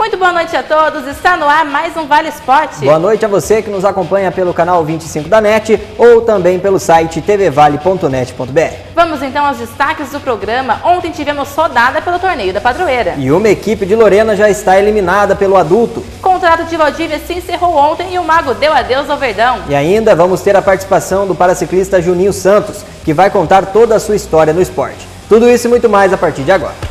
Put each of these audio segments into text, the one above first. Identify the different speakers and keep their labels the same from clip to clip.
Speaker 1: Muito boa noite a todos, está no ar mais um Vale Esporte.
Speaker 2: Boa noite a você que nos acompanha pelo canal 25 da NET ou também pelo site tvvale.net.br.
Speaker 1: Vamos então aos destaques do programa. Ontem tivemos rodada pelo Torneio da Padroeira.
Speaker 2: E uma equipe de Lorena já está eliminada pelo adulto.
Speaker 1: O contrato de Valdívia se encerrou ontem e o Mago deu adeus ao Verdão.
Speaker 2: E ainda vamos ter a participação do paraciclista Juninho Santos, que vai contar toda a sua história no esporte. Tudo isso e muito mais a partir de agora.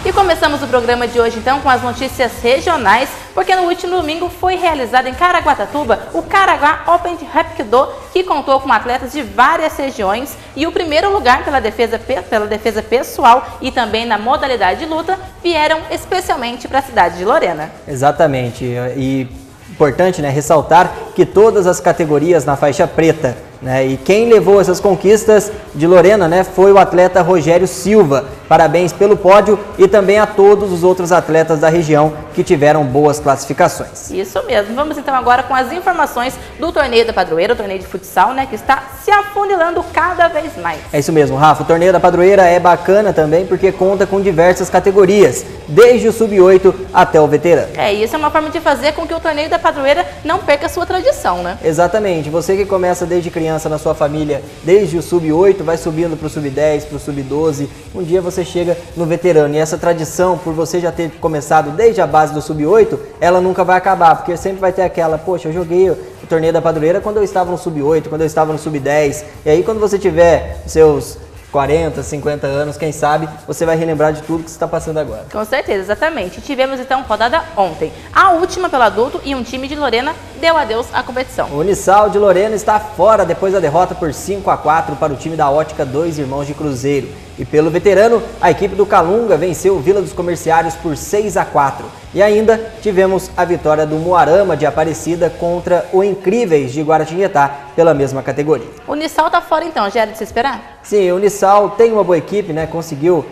Speaker 1: E começamos o programa de hoje então com as notícias regionais, porque no último domingo foi realizado em Caraguatatuba o Caraguá Open de Hapkido, que contou com atletas de várias regiões e o primeiro lugar pela defesa pessoal e também na modalidade de luta vieram especialmente para a cidade de Lorena.
Speaker 2: Exatamente, e importante, né, ressaltar que todas as categorias na faixa preta, né, e quem levou essas conquistas de Lorena, né, foi o atleta Rogério Silva. Parabéns pelo pódio e também a todos os outros atletas da região que tiveram boas classificações.
Speaker 1: Isso mesmo. Vamos então agora com as informações do Torneio da Padroeira, o torneio de futsal, né, que está se afunilando cada vez mais.
Speaker 2: É isso mesmo, Rafa. O Torneio da Padroeira é bacana também porque conta com diversas categorias, desde o sub-8 até o veterano.
Speaker 1: Isso é uma forma de fazer com que o Torneio da Padroeira não perca a sua tradição, né?
Speaker 2: Exatamente. Você que começa desde criança na sua família, desde o sub-8, vai subindo para o sub-10, para o sub-12, um dia você chega no veterano. E essa tradição, por você já ter começado desde a base do sub-8, ela nunca vai acabar, porque sempre vai ter aquela, poxa, eu joguei o Torneio da Padroeira quando eu estava no sub-8, quando eu estava no sub-10, e aí quando você tiver seus 40, 50 anos, quem sabe, você vai relembrar de tudo que você está passando agora.
Speaker 1: Com certeza, exatamente. Tivemos então rodada ontem. A última pelo adulto e um time de Lorena deu adeus à competição.
Speaker 2: O Unisal de Lorena está fora depois da derrota por 5-4 para o time da Ótica Dois Irmãos de Cruzeiro. E pelo veterano, a equipe do Calunga venceu o Vila dos Comerciários por 6-4. E ainda tivemos a vitória do Moarama de Aparecida contra o Incríveis de Guaratinguetá pela mesma categoria.
Speaker 1: O Unisal tá fora então, já era de se esperar?
Speaker 2: Sim, o Unisal tem uma boa equipe, né? Conseguiu,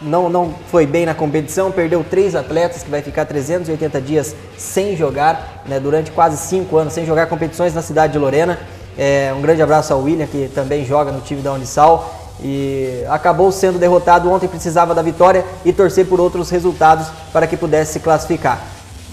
Speaker 2: não foi bem na competição, perdeu 3 atletas que vai ficar 380 dias sem jogar, né? Durante quase 5 anos sem jogar competições na cidade de Lorena. Um grande abraço ao William, que também joga no time da Unisal. E acabou sendo derrotado ontem, precisava da vitória e torcer por outros resultados para que pudesse se classificar.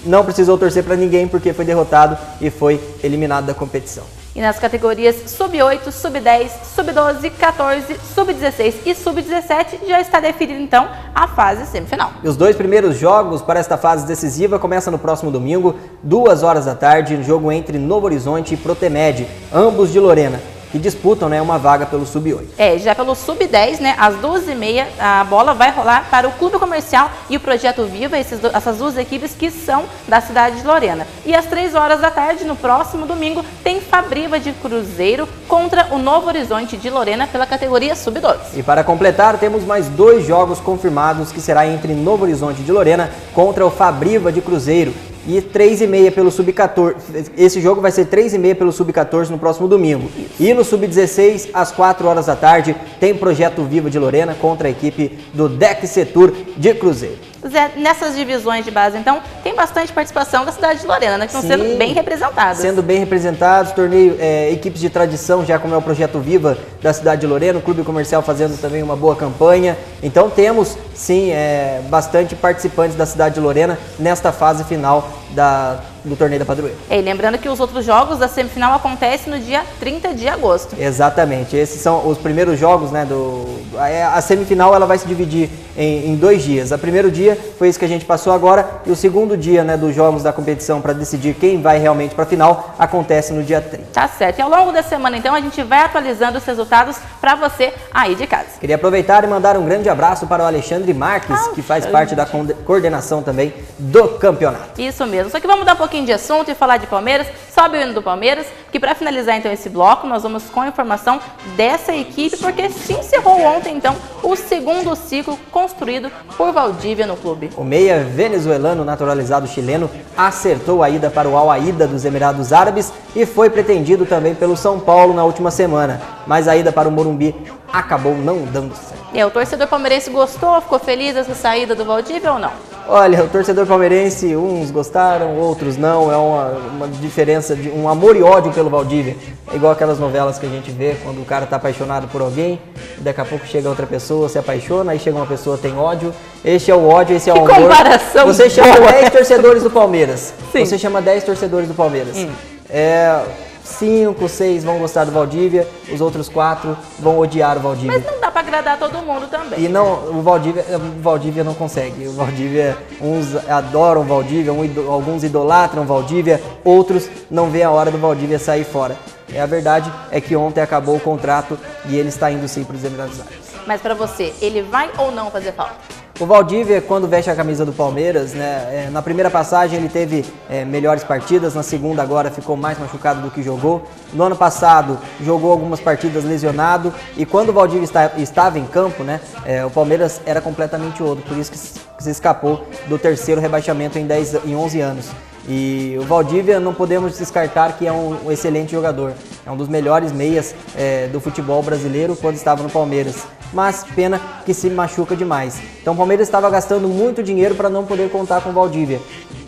Speaker 2: Não precisou torcer para ninguém porque foi derrotado e foi eliminado da competição.
Speaker 1: E nas categorias sub-8, sub-10, sub-12, 14, sub-16 e sub-17 já está definida então a fase semifinal.
Speaker 2: E os 2 primeiros jogos para esta fase decisiva começam no próximo domingo, 2 horas da tarde, jogo entre Novo Horizonte e Protemed, ambos de Lorena, que disputam, né, uma vaga pelo sub-8.
Speaker 1: Já pelo sub-10, né, às 12h30, a bola vai rolar para o Clube Comercial e o Projeto Viva, essas duas equipes que são da cidade de Lorena. E às 3 horas da tarde, no próximo domingo, tem Fabriva de Cruzeiro contra o Novo Horizonte de Lorena pela categoria sub-12.
Speaker 2: E para completar, temos mais 2 jogos confirmados, que será entre Novo Horizonte de Lorena contra o Fabriva de Cruzeiro. E 3h30 pelo sub-14. Esse jogo vai ser 3h30 pelo sub-14 no próximo domingo.
Speaker 1: Isso.
Speaker 2: E no sub-16, às 4 horas da tarde, tem Projeto Viva de Lorena contra a equipe do DEC Setur de Cruzeiro.
Speaker 1: Zé, nessas divisões de base, então, tem bastante participação da cidade de Lorena, né, que estão sendo bem representadas.
Speaker 2: Sendo bem representados, torneio, equipes de tradição, já como é o Projeto Viva da cidade de Lorena, o Clube Comercial fazendo também uma boa campanha. Então temos, sim, bastante participantes da cidade de Lorena nesta fase final do Torneio da Padroeira.
Speaker 1: E lembrando que os outros jogos da semifinal acontecem no dia 30 de agosto.
Speaker 2: Exatamente, esses são os primeiros jogos, né, a semifinal ela vai se dividir em 2 dias. O primeiro dia foi esse que a gente passou agora e o segundo dia, né, dos jogos da competição para decidir quem vai realmente para a final acontece no dia 30.
Speaker 1: Tá certo, e ao longo da semana então a gente vai atualizando os resultados para você aí de casa.
Speaker 2: Queria aproveitar e mandar um grande abraço para o Alexandre Marques, que faz parte da coordenação também do campeonato.
Speaker 1: Isso mesmo, só que vamos mudar um pouquinho de assunto e falar de Palmeiras. Sobe o hino do Palmeiras, que para finalizar então esse bloco, nós vamos com a informação dessa equipe, porque se encerrou ontem então o segundo ciclo construído por Valdívia no clube.
Speaker 2: O meia venezuelano naturalizado chileno acertou a ida para o Al-Aida dos Emirados Árabes e foi pretendido também pelo São Paulo na última semana, mas a ida para o Morumbi acabou não dando certo.
Speaker 1: O torcedor palmeirense gostou, ficou feliz dessa saída do Valdívia ou não?
Speaker 2: Olha, o torcedor palmeirense, uns gostaram, outros não, é uma diferença de um amor e ódio pelo Valdívia. É igual aquelas novelas que a gente vê quando o cara tá apaixonado por alguém, daqui a pouco chega outra pessoa, se apaixona, aí chega uma pessoa, tem ódio. Este é o ódio, esse é o amor.
Speaker 1: Comparação
Speaker 2: você chama 10 torcedores do Palmeiras.
Speaker 1: Sim.
Speaker 2: Você chama 10 torcedores do Palmeiras. 5, 6 vão gostar do Valdívia, os outros 4 vão odiar o Valdívia.
Speaker 1: Mas não dá pra agradar todo mundo também.
Speaker 2: E não, o Valdívia não consegue. O Valdívia, uns adoram o Valdívia, alguns idolatram o Valdívia, outros não vê a hora do Valdívia sair fora. A verdade é que ontem acabou o contrato e ele está indo sim para os Emirados Árabes.
Speaker 1: Mas pra você, ele vai ou não fazer falta?
Speaker 2: O Valdívia, quando veste a camisa do Palmeiras, né, na primeira passagem ele teve melhores partidas, na segunda agora ficou mais machucado do que jogou. No ano passado jogou algumas partidas lesionado e quando o Valdívia estava em campo, né, o Palmeiras era completamente outro, por isso que se escapou do terceiro rebaixamento em 11 anos. E o Valdívia não podemos descartar que é um excelente jogador, é um dos melhores meias do futebol brasileiro quando estava no Palmeiras. Mas pena que se machuca demais. Então o Palmeiras estava gastando muito dinheiro para não poder contar com o Valdívia.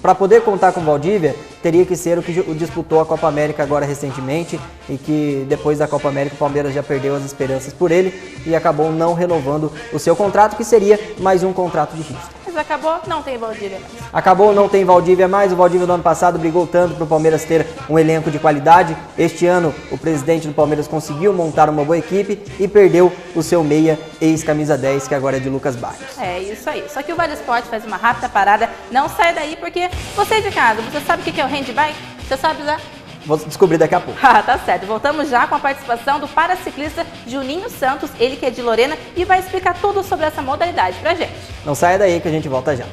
Speaker 2: Para poder contar com o Valdívia, teria que ser o que disputou a Copa América agora recentemente e que depois da Copa América o Palmeiras já perdeu as esperanças por ele e acabou não renovando o seu contrato, que seria mais um contrato de risco.
Speaker 1: Mas acabou, não tem Valdívia mais.
Speaker 2: Acabou, não tem Valdívia mais. O Valdívia do ano passado brigou tanto para o Palmeiras ter um elenco de qualidade. Este ano o presidente do Palmeiras conseguiu montar uma boa equipe e perdeu o seu meia ex-camisa 10, que agora é de Lucas Barros.
Speaker 1: É isso aí. Só que o Vale Esporte faz uma rápida parada. Não sai daí porque você é de casa. Você sabe o que é o handbike? Você sabe usar?
Speaker 2: Vou descobrir daqui a pouco.
Speaker 1: Ah, tá certo. Voltamos já com a participação do paraciclista Juninho Santos, ele que é de Lorena e vai explicar tudo sobre essa modalidade pra gente.
Speaker 2: Não saia daí que a gente volta já.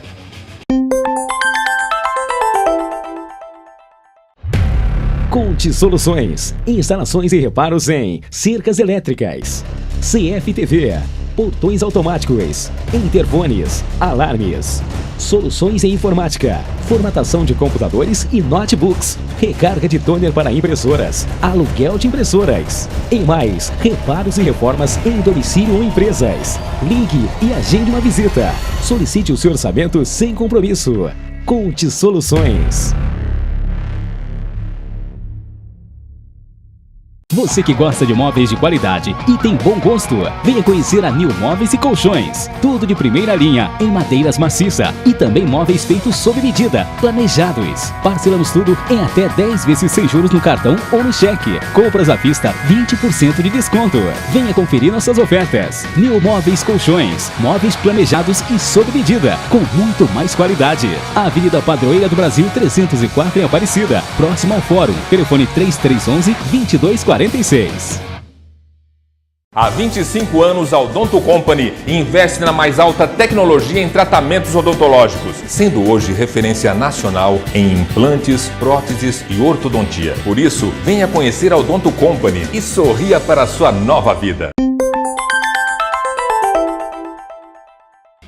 Speaker 3: Conte Soluções, instalações e reparos em cercas elétricas, CFTV, portões automáticos, interfones, alarmes, soluções em informática, formatação de computadores e notebooks, recarga de toner para impressoras, aluguel de impressoras. E mais, reparos e reformas em domicílio ou empresas. Ligue e agende uma visita. Solicite o seu orçamento sem compromisso. Conte Soluções. Você que gosta de móveis de qualidade e tem bom gosto, venha conhecer a New Móveis e Colchões. Tudo de primeira linha, em madeiras maciça e também móveis feitos sob medida, planejados. Parcelamos tudo em até 10 vezes sem juros no cartão ou no cheque. Compras à vista, 20% de desconto. Venha conferir nossas ofertas. New Móveis Colchões, móveis planejados e sob medida, com muito mais qualidade. Avenida Padroeira do Brasil 304 em Aparecida, próximo ao Fórum. Telefone 3311-2246.
Speaker 4: Há 25 anos, a Odonto Company investe na mais alta tecnologia em tratamentos odontológicos, sendo hoje referência nacional em implantes, próteses e ortodontia. Por isso, venha conhecer a Odonto Company e sorria para a sua nova vida.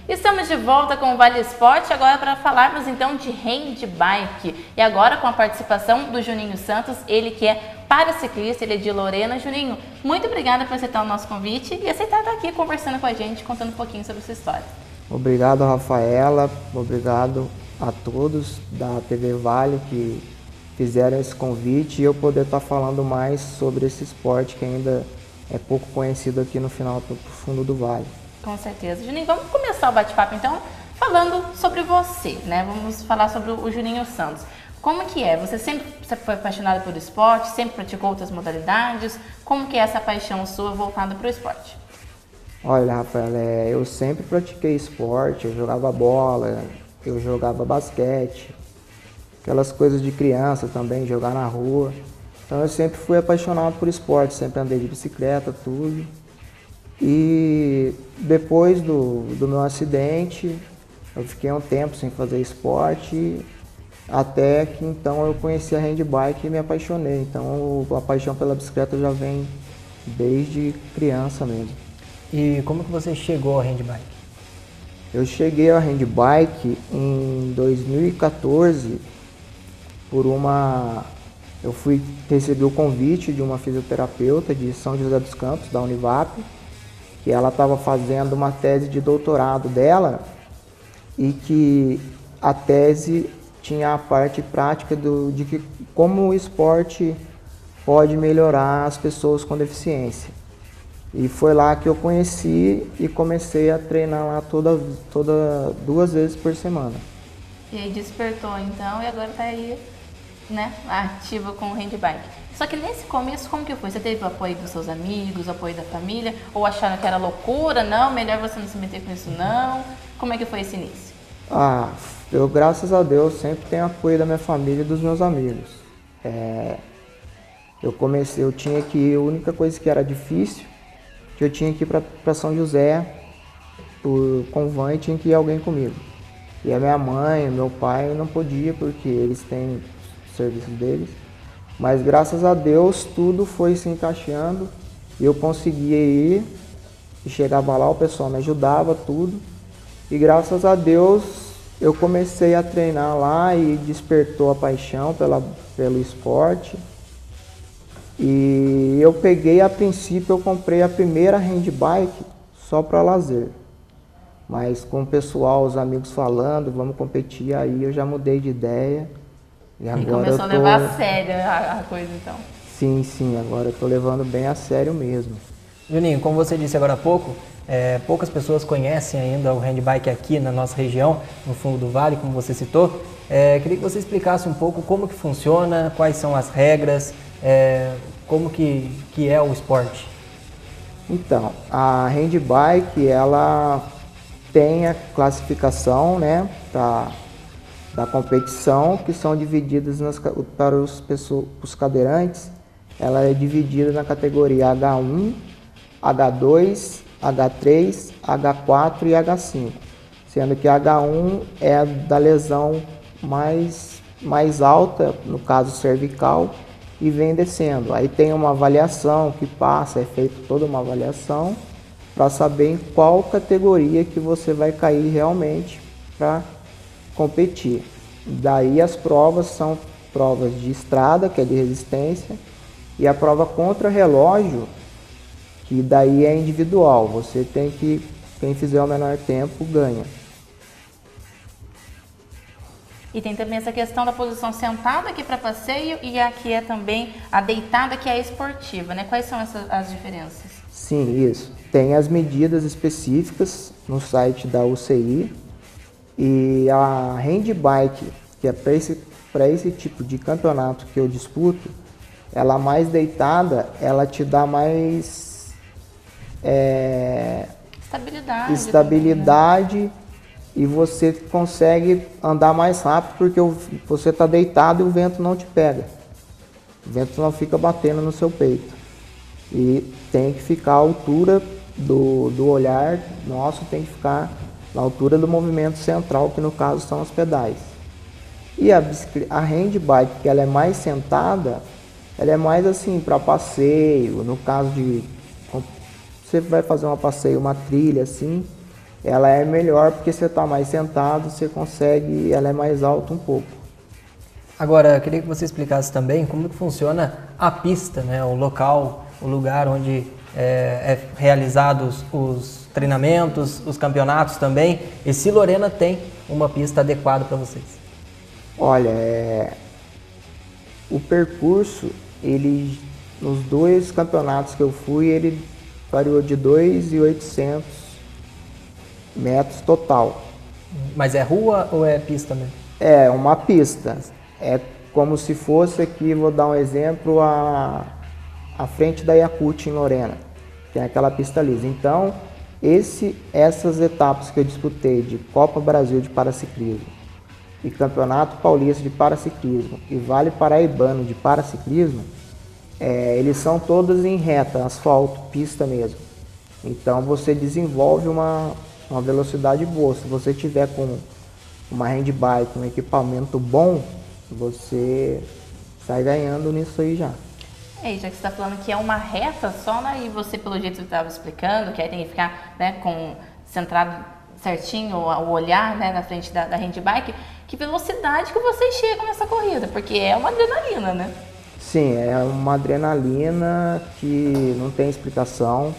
Speaker 1: Estamos de volta com o Vale Esporte, agora para falarmos então de handbike. E agora com a participação do Juninho Santos, ele que é paraciclista, ele é de Lorena. Juninho, muito obrigada por aceitar o nosso convite e aceitar estar aqui conversando com a gente, contando um pouquinho sobre a sua história.
Speaker 5: Obrigado, Rafaela, obrigado a todos da TV Vale que fizeram esse convite e eu poder estar falando mais sobre esse esporte que ainda é pouco conhecido aqui no final do fundo do Vale.
Speaker 1: Com certeza. Juninho, vamos começar o bate-papo então falando sobre você, né? Vamos falar sobre o Juninho Santos. Como que é? Você sempre foi apaixonado por esporte, sempre praticou outras modalidades? Como que é essa paixão sua voltada para o esporte?
Speaker 5: Olha, Rafael, eu sempre pratiquei esporte, eu jogava bola, eu jogava basquete, aquelas coisas de criança também, jogar na rua. Então eu sempre fui apaixonado por esporte, sempre andei de bicicleta, tudo. E depois do meu acidente, eu fiquei um tempo sem fazer esporte, até que então eu conheci a handbike e me apaixonei. Então a paixão pela bicicleta já vem desde criança mesmo.
Speaker 2: E como que você chegou ao handbike?
Speaker 5: Eu cheguei ao handbike em 2014 eu recebi o convite de uma fisioterapeuta de São José dos Campos, da Univap, que ela estava fazendo uma tese de doutorado dela e que a tese tinha a parte prática de que como o esporte pode melhorar as pessoas com deficiência. E foi lá que eu conheci e comecei a treinar lá toda 2 vezes por semana.
Speaker 1: E aí despertou então e agora tá aí, né, ativa com o handbike. Só que nesse começo, como que foi? Você teve o apoio dos seus amigos, o apoio da família? Ou acharam que era loucura? Não, melhor você não se meter com isso não? Como é que foi esse início?
Speaker 5: Eu, graças a Deus, sempre tenho apoio da minha família e dos meus amigos. Eu tinha que ir, a única coisa que era difícil, que eu tinha que ir para São José, por convã, e tinha que ir alguém comigo. E a minha mãe, o meu pai não podia, porque eles têm o serviço deles. Mas graças a Deus tudo foi se encaixando e eu conseguia ir e chegava lá, o pessoal me ajudava, tudo. E graças a Deus eu comecei a treinar lá e despertou a paixão pelo esporte. E eu peguei, a princípio, eu comprei a primeira handbike só para lazer. Mas com o pessoal, os amigos falando, vamos competir, aí eu já mudei de ideia. E agora
Speaker 1: começou a levar a sério a coisa então.
Speaker 5: Sim, agora eu tô levando bem a sério mesmo.
Speaker 2: Juninho, como você disse agora há pouco, poucas pessoas conhecem ainda o handbike aqui na nossa região, no fundo do vale, como você citou. Queria que você explicasse um pouco como que funciona, quais são as regras, como que é o esporte.
Speaker 5: Então, a handbike, ela tem a classificação, né, da competição, que são divididas para os cadeirantes. Ela é dividida na categoria H1, H2, H3, H4 e H5, sendo que H1 é a da lesão mais alta, no caso cervical, e vem descendo. Aí tem uma avaliação que passa, é feita toda uma avaliação para saber em qual categoria que você vai cair realmente para competir. Daí as provas são provas de estrada, que é de resistência, e a prova contra relógio, que daí é individual. Você tem que, quem fizer o menor tempo ganha.
Speaker 1: E tem também essa questão da posição sentada aqui para passeio e aqui é também a deitada, que é esportiva, né? Quais são as diferenças?
Speaker 5: Sim, isso. Tem as medidas específicas no site da UCI e a handbike, que é para esse tipo de campeonato que eu disputo, ela mais deitada, ela te dá mais estabilidade também, né? E você consegue andar mais rápido porque você está deitado e o vento não te pega. O vento não fica batendo no seu peito. E tem que ficar à altura do olhar nosso, tem que ficar na altura do movimento central, que no caso são os pedais. E a handbike, que ela é mais sentada, ela é mais assim para passeio, no caso de você vai fazer um passeio, uma trilha assim, ela é melhor porque você está mais sentado, você consegue, ela é mais alta um pouco.
Speaker 2: Agora, eu queria que você explicasse também como que funciona a pista, né? O local, o lugar onde é realizados os treinamentos, os campeonatos também, e se Lorena tem uma pista adequada para vocês.
Speaker 5: Olha, o percurso, ele, nos 2 campeonatos que eu fui, ele variou de 2.800 metros total.
Speaker 2: Mas é rua ou é pista mesmo?
Speaker 5: É uma pista. É como se fosse aqui, vou dar um exemplo, a frente da Yakut em Lorena, que é aquela pista lisa. Então, essas etapas que eu disputei de Copa Brasil de Paraciclismo e Campeonato Paulista de Paraciclismo e Vale Paraibano de Paraciclismo, eles são todos em reta, asfalto, pista mesmo. Então você desenvolve uma velocidade boa. Se você tiver com uma handbike, um equipamento bom, você sai ganhando nisso aí já.
Speaker 1: Já que você está falando que é uma reta só, né? E você, pelo jeito que você estava explicando, que aí tem que ficar, né, centrado certinho o olhar, né, na frente da handbike, que velocidade que vocês chegam nessa corrida, porque é uma adrenalina, né?
Speaker 5: Sim, é uma adrenalina que não tem explicação.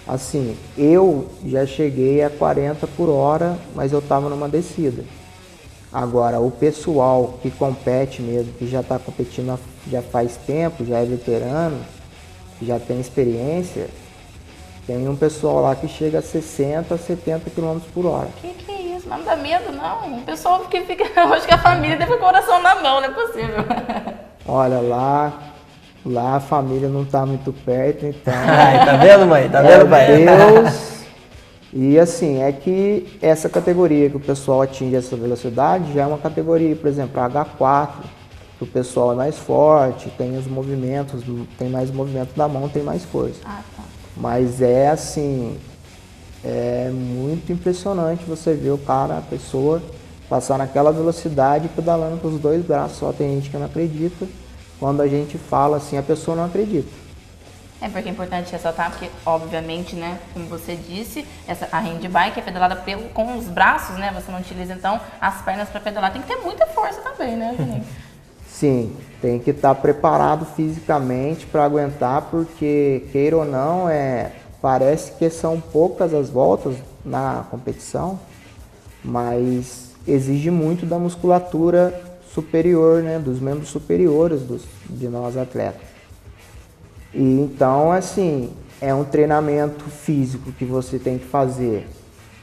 Speaker 5: Assim, eu já cheguei a 40 por hora, mas eu estava numa descida. Agora, o pessoal que compete mesmo, que já está competindo já faz tempo, já é veterano, já tem experiência, tem um pessoal lá que chega a 60, 70 km por hora.
Speaker 1: Que é isso? Não dá medo, não. O pessoal que fica, eu acho que a família deve com o coração na mão, não é possível.
Speaker 5: Olha, lá a família não está muito perto, então...
Speaker 2: Ai, tá vendo, mãe? Tá vendo, pai?
Speaker 5: Deus. E assim, é que essa categoria que o pessoal atinge essa velocidade já é uma categoria, por exemplo, a H4, que o pessoal é mais forte, tem os movimentos, tem mais movimento da mão, tem mais força.
Speaker 1: Ah, tá.
Speaker 5: Mas é assim, é muito impressionante você ver o cara, a pessoa, passar naquela velocidade pedalando com os dois braços. Só tem gente que não acredita. Quando a gente fala assim, a pessoa não acredita.
Speaker 1: É porque é importante ressaltar, porque obviamente, né, como você disse, a handbike é pedalada com os braços, né? Você não utiliza então as pernas para pedalar. Tem que ter muita força também, né, Juninho?
Speaker 5: Sim, tem que estar preparado fisicamente para aguentar, porque queira ou não, parece que são poucas as voltas na competição, mas exige muito da musculatura superior, né, dos membros superiores de nós atletas. E então, assim, é um treinamento físico que você tem que fazer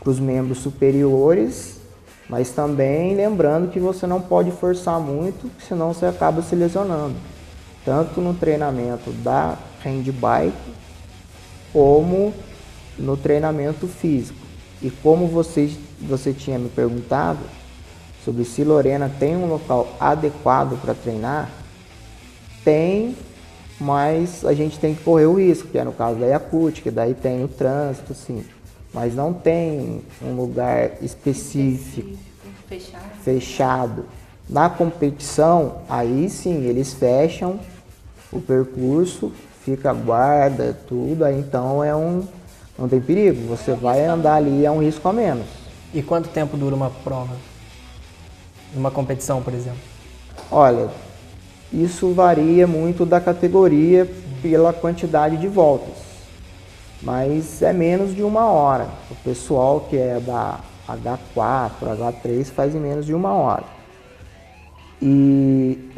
Speaker 5: para os membros superiores, mas também lembrando que você não pode forçar muito, senão você acaba se lesionando. Tanto no treinamento da handbike, como no treinamento físico. E como você tinha me perguntado sobre se Lorena tem um local adequado para treinar, tem, mas a gente tem que correr o risco, que é no caso da Yakult, que daí tem o trânsito, assim. Mas não tem um lugar específico, fechado. Na competição, aí sim, eles fecham o percurso, fica a guarda, tudo, aí então não tem perigo. Você vai andar ali, é um risco a menos.
Speaker 2: E quanto tempo dura uma prova? Uma competição, por exemplo?
Speaker 5: Olha, isso varia muito da categoria pela quantidade de voltas. Mas é menos de 1 hora. O pessoal que é da H4, H3 faz em menos de 1 hora. E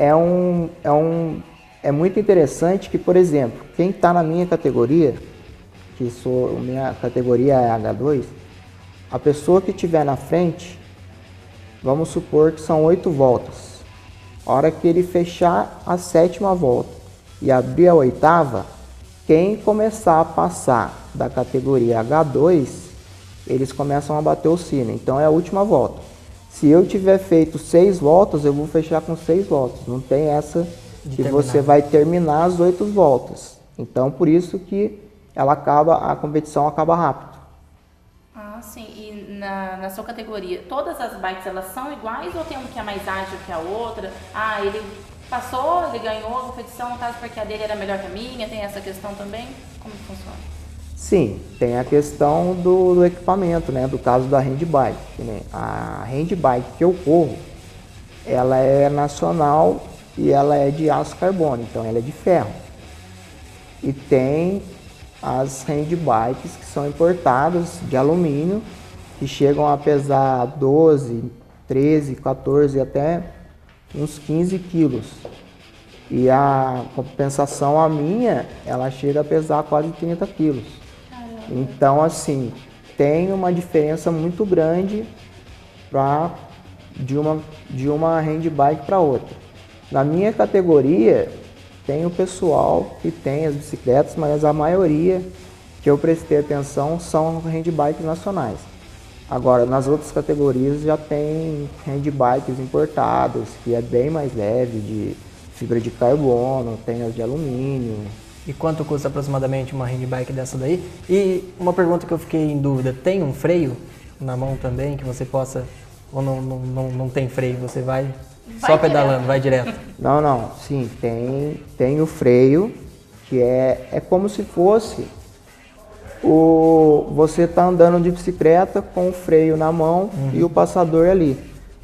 Speaker 5: é muito interessante que, por exemplo, quem está na minha categoria, minha categoria é H2, a pessoa que estiver na frente, vamos supor que são 8 voltas. A hora que ele fechar a 7ª volta e abrir a 8ª, quem começar a passar da categoria H2, eles começam a bater o sino. Então é a última volta. Se eu tiver feito 6 voltas, eu vou fechar com 6 voltas. Não tem essa que você vai terminar as 8 voltas. Então por isso que a competição acaba rápido.
Speaker 1: Ah, sim. E na sua categoria, todas as bikes elas são iguais ou tem uma que é mais ágil que a outra? Ah, ele passou, ele ganhou a competição, no caso porque a dele era melhor que a minha, tem essa questão também? Como que funciona?
Speaker 5: Sim, tem a questão do equipamento, né? Do caso da handbike. Né? A handbike que eu corro, ela é nacional e ela é de aço carbono, então ela é de ferro. E tem as handbikes que são importadas de alumínio, que chegam a pesar 12, 13, 14 até uns 15 quilos. E a compensação, a minha, ela chega a pesar quase 30 quilos. Então, assim, tem uma diferença muito grande de uma handbike para outra. Na minha categoria, tem o pessoal que tem as bicicletas, mas a maioria que eu prestei atenção são handbikes nacionais. Agora, nas outras categorias já tem handbikes importadas, que é bem mais leve, de fibra de carbono, tem as de alumínio.
Speaker 2: E quanto custa aproximadamente uma handbike dessa daí? E uma pergunta que eu fiquei em dúvida, tem um freio na mão também que você possa, ou não tem freio, você vai só pedalando, vai direto?
Speaker 5: Não, sim, tem o freio, que é como se fosse você tá andando de bicicleta com o freio na mão e o passador ali.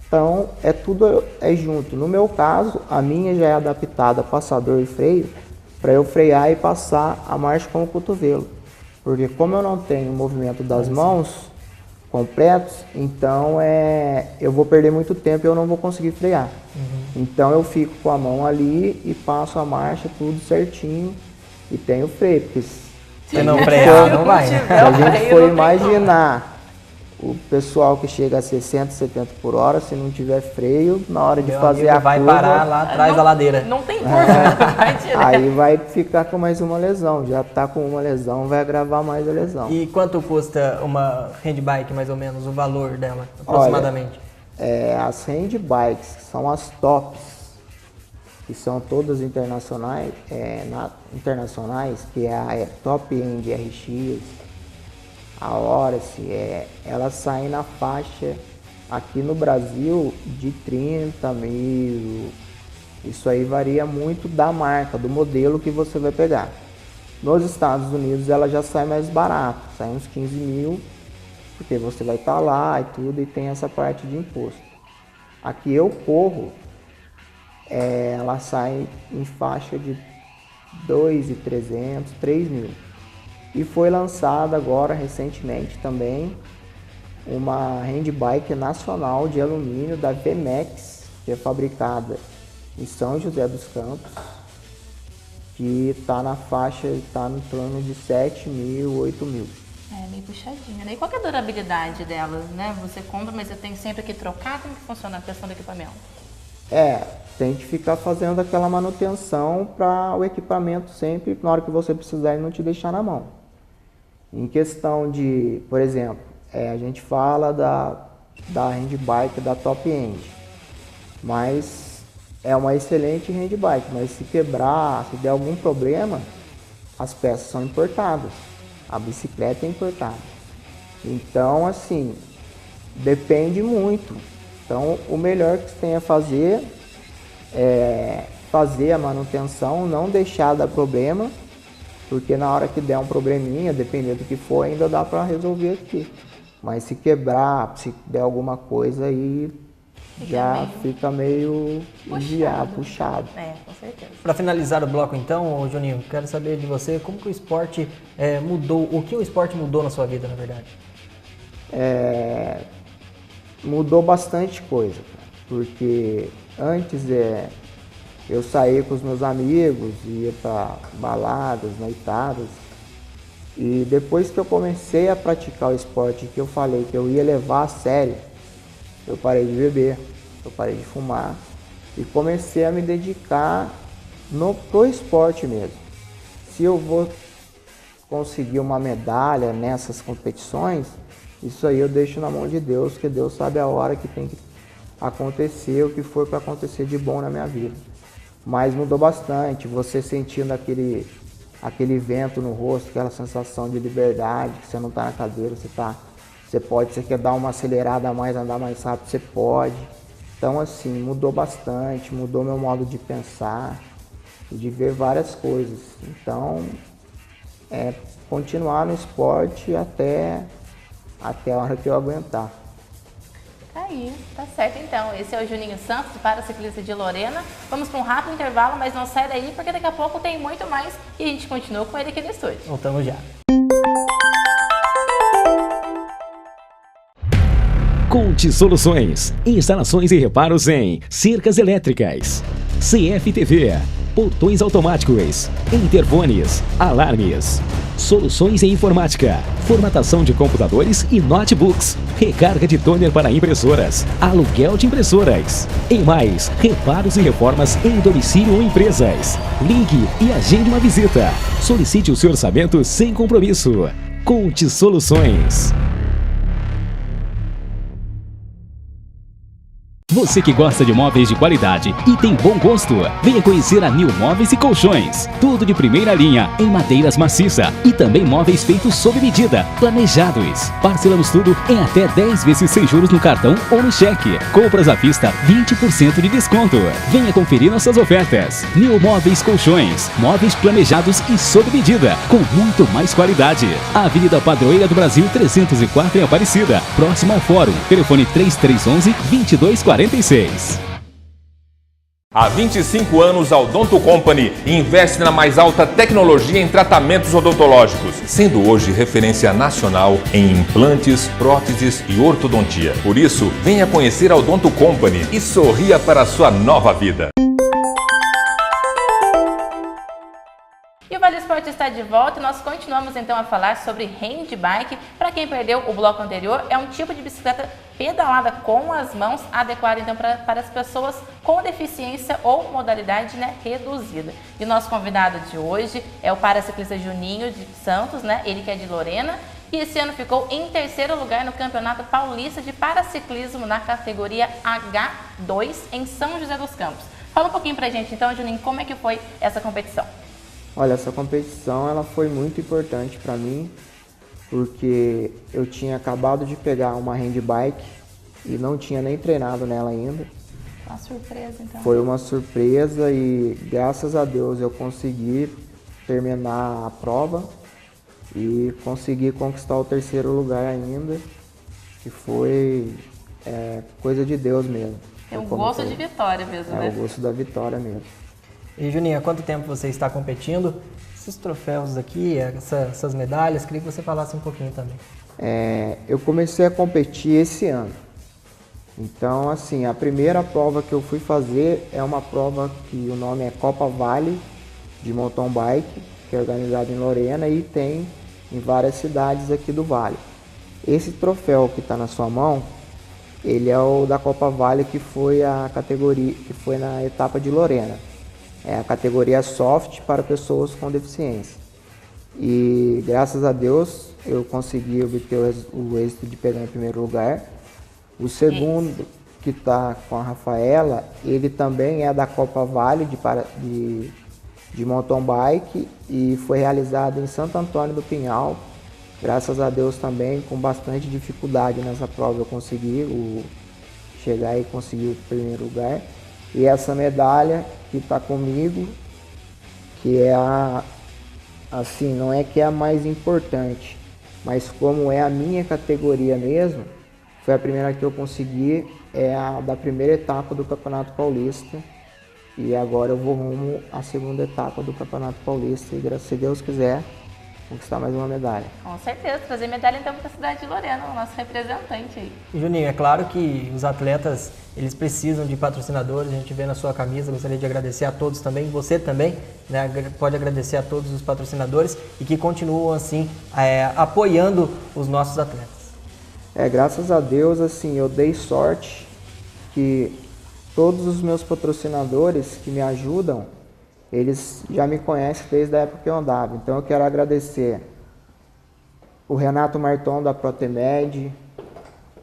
Speaker 5: Então, tudo junto. No meu caso, a minha já é adaptada a passador e freio, para eu frear e passar a marcha com o cotovelo. Porque como eu não tenho o movimento das mãos completos, então eu vou perder muito tempo e eu não vou conseguir frear. Então eu fico com a mão ali e passo a marcha tudo certinho e tenho freio, porque
Speaker 2: Se não frear, não vai.
Speaker 5: se a gente for imaginar o pessoal que chega a 60, 70 por hora, se não tiver freio, na hora de fazer a
Speaker 2: vai
Speaker 5: curva,
Speaker 2: parar lá atrás da ladeira.
Speaker 1: Não tem curva, vai direto.
Speaker 5: aí vai ficar com mais uma lesão. Já tá com uma lesão, vai agravar mais a lesão.
Speaker 2: E quanto custa uma handbike, mais ou menos, o valor dela, aproximadamente?
Speaker 5: As handbikes, que são as tops, que são todas internacionais, que é a Top End RX, a Horace, elas saem na faixa aqui no Brasil de 30 mil. Isso aí varia muito da marca, do modelo que você vai pegar. Nos Estados Unidos ela já sai mais barato, sai uns 15 mil, porque você vai estar lá e tudo e tem essa parte de imposto. Aqui eu corro, ela sai em faixa de 2.300, 3 mil. E foi lançada agora recentemente também uma handbike nacional de alumínio da VMAX, que é fabricada em São José dos Campos, que está na faixa, está no torno de 7 mil, 8 mil.
Speaker 1: Meio puxadinha, né? E qual que é a durabilidade delas, né? Você compra, mas você tem sempre que trocar? Como que funciona a questão do equipamento?
Speaker 5: Tem que ficar fazendo aquela manutenção para o equipamento sempre, na hora que você precisar, ele não te deixar na mão. Em questão de, por exemplo, a gente fala da handbike da Top End, mas é uma excelente handbike, mas se quebrar, se der algum problema, as peças são importadas, a bicicleta é importada. Então, assim, depende muito. Então, o melhor que você tem a fazer é fazer a manutenção, não deixar dar problema, porque na hora que der um probleminha, dependendo do que for, ainda dá para resolver aqui. Mas se quebrar, se der alguma coisa aí, já fica meio puxado.
Speaker 1: Com certeza.
Speaker 2: Para finalizar o bloco então, Juninho, quero saber de você como que o esporte mudou, o que o esporte mudou na sua vida, na verdade?
Speaker 5: Mudou bastante coisa, porque antes eu saía com os meus amigos, ia para baladas, noitadas, e depois que eu comecei a praticar o esporte, que eu falei que eu ia levar a sério, eu parei de beber, eu parei de fumar e comecei a me dedicar pro esporte mesmo. Se eu vou conseguir uma medalha nessas competições, isso aí eu deixo na mão de Deus, que Deus sabe a hora que tem que acontecer, o que for para acontecer de bom na minha vida. Mas mudou bastante, você sentindo aquele vento no rosto, aquela sensação de liberdade, que você não está na cadeira, você quer dar uma acelerada a mais, andar mais rápido, você pode. Então, assim, mudou bastante, mudou meu modo de pensar e de ver várias coisas. Então, continuar no esporte até a hora que eu aguentar.
Speaker 1: Aí, tá certo então. Esse é o Juninho Santos, paraciclista de Lorena. Vamos para um rápido intervalo, mas não sai daí, porque daqui a pouco tem muito mais e a gente continua com ele aqui no estúdio.
Speaker 2: Voltamos já.
Speaker 3: Conte Soluções, instalações e reparos em cercas elétricas, CFTV, portões automáticos, interfones, alarmes, soluções em informática, formatação de computadores e notebooks, recarga de toner para impressoras, aluguel de impressoras. E mais, reparos e reformas em domicílio ou empresas. Ligue e agende uma visita. Solicite o seu orçamento sem compromisso. Conte Soluções. Você que gosta de móveis de qualidade e tem bom gosto, venha conhecer a New Móveis e Colchões. Tudo de primeira linha, em madeiras maciça e também móveis feitos sob medida, planejados. Parcelamos tudo em até 10 vezes sem juros no cartão ou no cheque. Compras à vista, 20% de desconto. Venha conferir nossas ofertas. New Móveis Colchões, móveis planejados e sob medida, com muito mais qualidade. Avenida Padroeira do Brasil 304 em Aparecida, próximo ao Fórum. Telefone 3311-2246.
Speaker 4: Há 25 anos, a Odonto Company investe na mais alta tecnologia em tratamentos odontológicos, sendo hoje referência nacional em implantes, próteses e ortodontia. Por isso, venha conhecer a Odonto Company e sorria para a sua nova vida.
Speaker 1: E o Vale Esporte está de volta e nós continuamos então a falar sobre handbike. Para quem perdeu o bloco anterior, é um tipo de bicicleta pedalada com as mãos, adequada então para as pessoas com deficiência ou modalidade reduzida. E o nosso convidado de hoje é o paraciclista Juninho de Santos, ele que é de Lorena, e esse ano ficou em terceiro lugar no Campeonato Paulista de Paraciclismo na categoria H2 em São José dos Campos. Fala um pouquinho pra gente então, Juninho, como é que foi essa competição?
Speaker 5: Olha, essa competição ela foi muito importante para mim, porque eu tinha acabado de pegar uma handbike e não tinha nem treinado nela ainda.
Speaker 1: Uma surpresa, então.
Speaker 5: Foi uma surpresa e graças a Deus eu consegui terminar a prova e consegui conquistar o terceiro lugar ainda, que foi coisa de Deus mesmo.
Speaker 1: Tem um gosto de vitória mesmo, né?
Speaker 5: É o gosto da vitória mesmo.
Speaker 2: E Juninho, há quanto tempo você está competindo? Esses troféus aqui, essas medalhas, queria que você falasse um pouquinho também.
Speaker 5: Eu comecei a competir esse ano. Então, assim, a primeira prova que eu fui fazer é uma prova que o nome é Copa Vale de mountain bike, que é organizada em Lorena e tem em várias cidades aqui do Vale. Esse troféu que está na sua mão, ele é o da Copa Vale, que foi a categoria, que foi na etapa de Lorena. É a categoria soft para pessoas com deficiência. E graças a Deus eu consegui obter o êxito de pegar em primeiro lugar. O segundo, que está com a Rafaela, ele também é da Copa Vale de mountain bike e foi realizado em Santo Antônio do Pinhal. Graças a Deus também, com bastante dificuldade nessa prova, eu consegui chegar e conseguir o primeiro lugar. E essa medalha que está comigo, que é assim, não é que é a mais importante, mas como é a minha categoria mesmo, foi a primeira que eu consegui, é a da primeira etapa do Campeonato Paulista. E agora eu vou rumo à segunda etapa do Campeonato Paulista e, se Deus quiser, conquistar mais uma medalha.
Speaker 1: Com certeza, trazer medalha então para a cidade de Lorena, o nosso representante aí.
Speaker 2: Juninho, é claro que os atletas, eles precisam de patrocinadores, a gente vê na sua camisa, gostaria de agradecer a todos também, você também, pode agradecer a todos os patrocinadores e que continuam assim, apoiando os nossos atletas.
Speaker 5: Graças a Deus, assim, eu dei sorte que todos os meus patrocinadores que me ajudam, eles já me conhecem desde a época que eu andava. Então eu quero agradecer o Renato Marton da Protemed,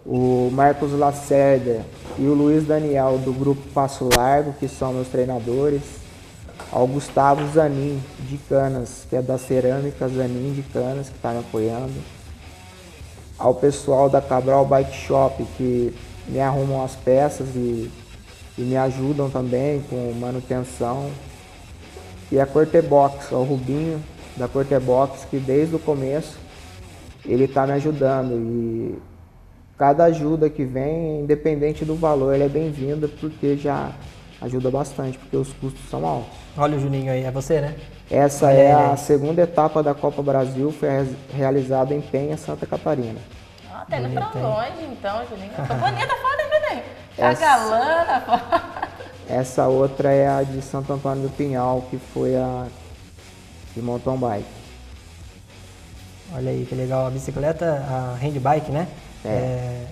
Speaker 5: o Marcos Lacerda e o Luiz Daniel do Grupo Passo Largo, que são meus treinadores, ao Gustavo Zanin de Canas, que é da Cerâmica Zanin de Canas, que está me apoiando, ao pessoal da Cabral Bike Shop, que me arrumam as peças e me ajudam também com manutenção. E a Cortebox, ao Rubinho da Cortebox, que desde o começo ele está me ajudando. E cada ajuda que vem, independente do valor, ele é bem-vinda, porque já ajuda bastante, porque os custos são altos.
Speaker 2: Olha o Juninho aí, é você, né?
Speaker 5: Essa é a segunda etapa da Copa Brasil, foi realizada em Penha, Santa Catarina.
Speaker 1: Tá indo pra longe então, Juninho. Tô bonita a foto, hein, Juninho? Tá galana a foto.
Speaker 5: Essa outra é a de Santo Antônio do Pinhal, que foi a de mountain bike.
Speaker 2: Olha aí que legal, a bicicleta, a handbike, né? É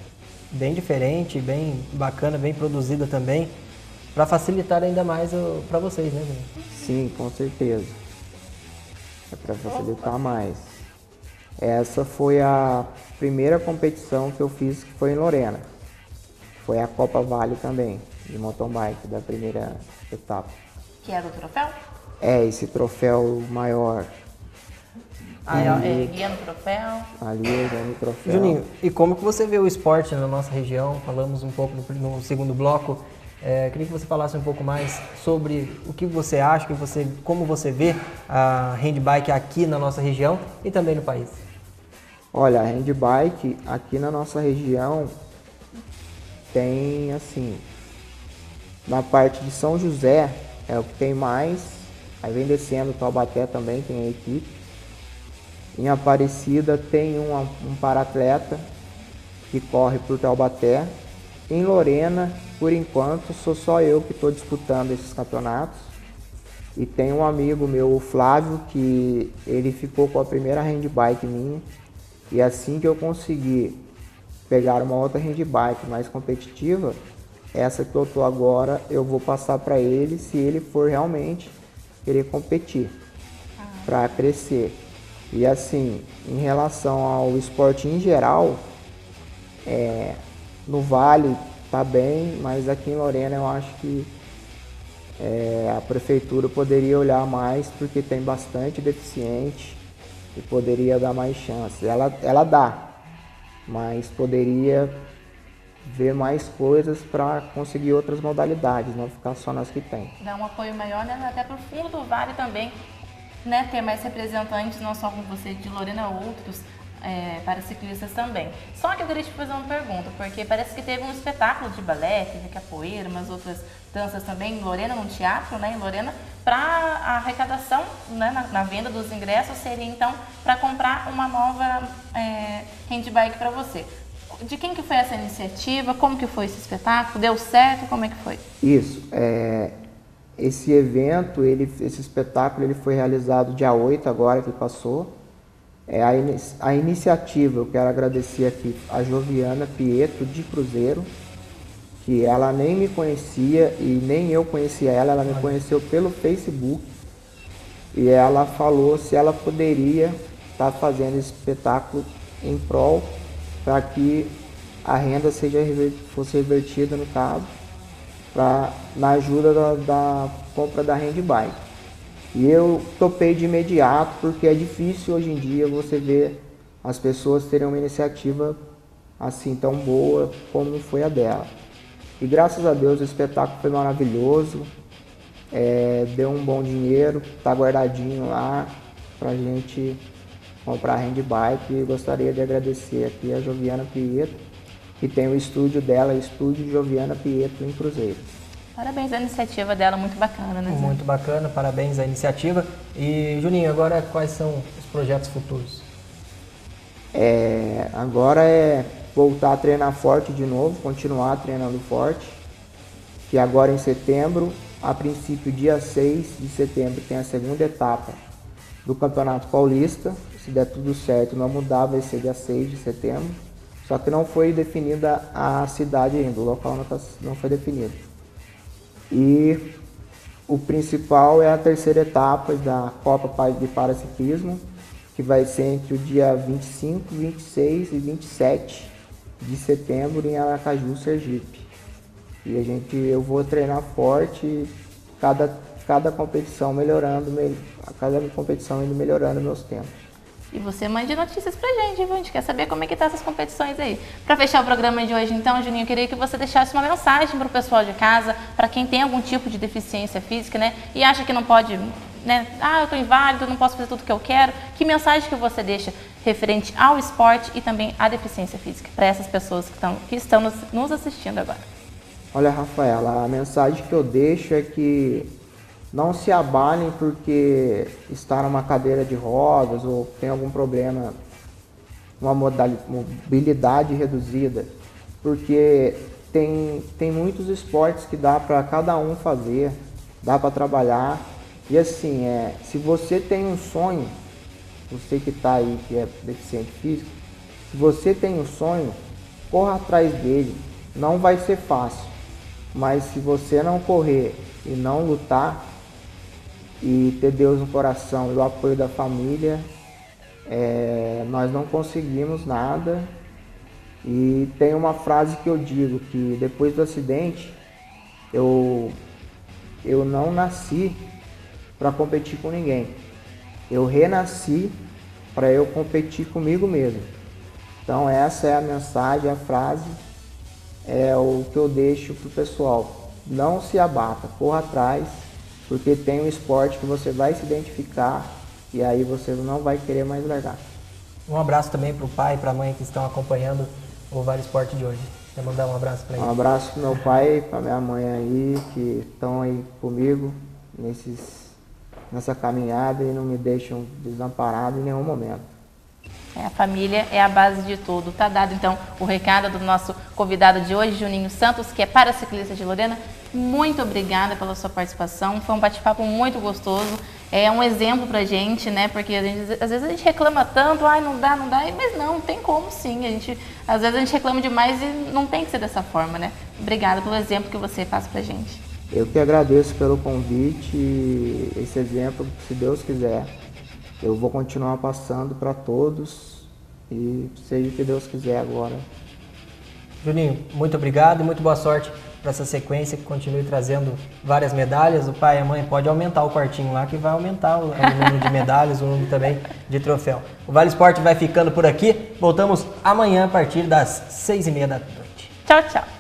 Speaker 2: bem diferente, bem bacana, bem produzida também, para facilitar ainda mais para vocês, né, Juninho?
Speaker 5: Sim, com certeza. É para facilitar mais. Essa foi a primeira competição que eu fiz, que foi em Lorena. Foi a Copa Vale também, de mountain bike, da primeira etapa.
Speaker 1: Que era o troféu?
Speaker 5: Esse troféu maior.
Speaker 1: Guiando o troféu.
Speaker 5: Ali é guiando o troféu.
Speaker 2: Juninho, e como que você vê o esporte na nossa região? Falamos um pouco no segundo bloco. Queria que você falasse um pouco mais sobre o que você acha, como você vê a handbike aqui na nossa região e também no país.
Speaker 5: Olha, a handbike aqui na nossa região tem, assim, Na parte de São José é o que tem mais, aí vem descendo Taubaté também, tem a equipe. Em Aparecida tem um para-atleta que corre por Taubaté. Em Lorena, por enquanto, sou só eu que estou disputando esses campeonatos. E tem um amigo meu, o Flávio, que ele ficou com a primeira handbike minha. E assim que eu conseguir pegar uma outra handbike mais competitiva, essa que eu tô agora, eu vou passar para ele se ele for realmente querer competir, para crescer. E assim, em relação ao esporte em geral, no Vale tá bem, mas aqui em Lorena eu acho que a prefeitura poderia olhar mais, porque tem bastante deficiente e poderia dar mais chances. Ela dá, mas poderia ver mais coisas para conseguir outras modalidades, não ficar só nas que tem.
Speaker 1: Dar um apoio maior, né? Até para o fundo do Vale também, né? Ter mais representantes, não só como você de Lorena, outros para ciclistas também. Só que eu queria te fazer uma pergunta, porque parece que teve um espetáculo de balé, teve capoeira, umas outras danças também em Lorena, num teatro, né? Em Lorena, para a arrecadação, né? Na venda dos ingressos seria então para comprar uma nova handbike para você. De quem que foi essa iniciativa? Como que foi esse espetáculo? Deu certo? Como é que foi?
Speaker 5: Isso. Esse evento, esse espetáculo, ele foi realizado dia 8 agora que passou. A iniciativa, eu quero agradecer aqui a Joviana Pietro de Cruzeiro, que ela nem me conhecia e nem eu conhecia ela me conheceu pelo Facebook. E ela falou se ela poderia estar fazendo esse espetáculo em prol para que a renda fosse revertida, no caso, na ajuda da compra da handbike. E eu topei de imediato, porque é difícil hoje em dia você ver as pessoas terem uma iniciativa assim tão boa como foi a dela. E graças a Deus o espetáculo foi maravilhoso, deu um bom dinheiro, está guardadinho lá para a gente comprar a handbike. E gostaria de agradecer aqui a Joviana Pietro, que tem o estúdio dela, Estúdio Joviana Pietro em Cruzeiro.
Speaker 1: Parabéns à iniciativa dela, muito bacana, né, Zé?
Speaker 2: Muito bacana, parabéns à iniciativa. E Juninho, agora quais são os projetos futuros?
Speaker 5: Agora é voltar a treinar forte de novo, continuar treinando forte, que agora em setembro, a princípio dia 6 de setembro, tem a segunda etapa do Campeonato Paulista. Se der tudo certo, não mudar, vai ser dia 6 de setembro. Só que não foi definida a cidade ainda, o local não foi definido. E o principal é a terceira etapa da Copa de Paraciclismo, que vai ser entre o dia 25, 26 e 27 de setembro em Aracaju, Sergipe. E eu vou treinar forte, cada competição melhorando, cada competição indo melhorando meus tempos.
Speaker 1: E você mande notícias pra gente, viu? A gente quer saber como é que tá essas competições aí. Pra fechar o programa de hoje, então, Juninho, eu queria que você deixasse uma mensagem pro pessoal de casa, pra quem tem algum tipo de deficiência física, né? E acha que não pode, né? Eu tô inválido, não posso fazer tudo que eu quero. Que mensagem que você deixa referente ao esporte e também à deficiência física para essas pessoas que estão nos assistindo agora?
Speaker 5: Olha, Rafaela, a mensagem que eu deixo é que não se abalem porque está numa cadeira de rodas ou tem algum problema, uma mobilidade reduzida, porque tem muitos esportes que dá para cada um fazer, dá para trabalhar. E assim, se você tem um sonho, você que está aí, que é deficiente físico, se você tem um sonho, corra atrás dele. Não vai ser fácil, mas se você não correr e não lutar, e ter Deus no coração e o apoio da família, nós não conseguimos nada. E tem uma frase que eu digo, que depois do acidente, eu não nasci para competir com ninguém. Eu renasci para eu competir comigo mesmo. Então essa é a mensagem, a frase, é o que eu deixo pro pessoal. Não se abata, corra atrás, porque tem um esporte que você vai se identificar e aí você não vai querer mais largar.
Speaker 2: Um abraço também para o pai e para a mãe que estão acompanhando o Vale Esporte de hoje. Quer mandar um abraço para ele?
Speaker 5: Um abraço pro meu pai, pra minha mãe aí, que estão aí comigo nessa caminhada e não me deixam desamparado em nenhum momento.
Speaker 1: A família é a base de tudo. Tá dado então o recado do nosso convidado de hoje, Juninho Santos, que é paraciclista de Lorena. Muito obrigada pela sua participação. Foi um bate-papo muito gostoso. É um exemplo pra gente, né? Porque às vezes a gente reclama tanto, não dá, mas não tem como sim. Às vezes a gente reclama demais e não tem que ser dessa forma, né? Obrigada pelo exemplo que você faz pra gente.
Speaker 5: Eu que agradeço pelo convite e esse exemplo, se Deus quiser, eu vou continuar passando para todos e seja o que Deus quiser agora.
Speaker 2: Juninho, muito obrigado e muito boa sorte para essa sequência que continue trazendo várias medalhas. O pai e a mãe pode aumentar o quartinho lá, que vai aumentar o número de medalhas, o número também de troféu. O Vale Esporte vai ficando por aqui. Voltamos amanhã a partir das 6h30 da noite.
Speaker 1: Tchau, tchau.